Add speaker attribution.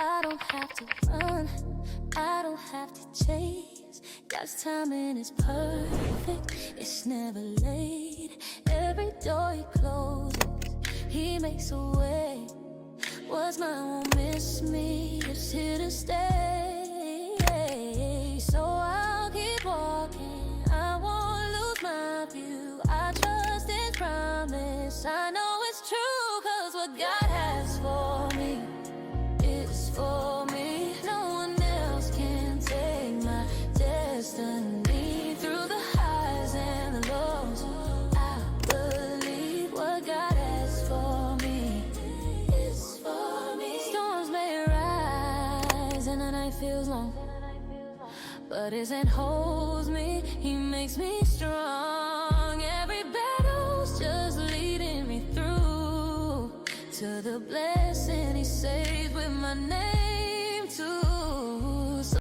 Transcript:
Speaker 1: I don't have to run, I don't have to chase. God's timing is perfect, it's never late. Every door he closes, he makes a way. What's mine won't miss me, it's here to stay. So I'll keep walking, I won't lose my view. I trust his promise, I know it's true. Cause what God has for me is for me. No one else can take my destiny. Through the highs and the lows, I believe what God has for me is for me. Storms may rise and the night feels long, but his hand holds me, he makes me strong. Every battle's just leading me through to the blessing he saves with my name.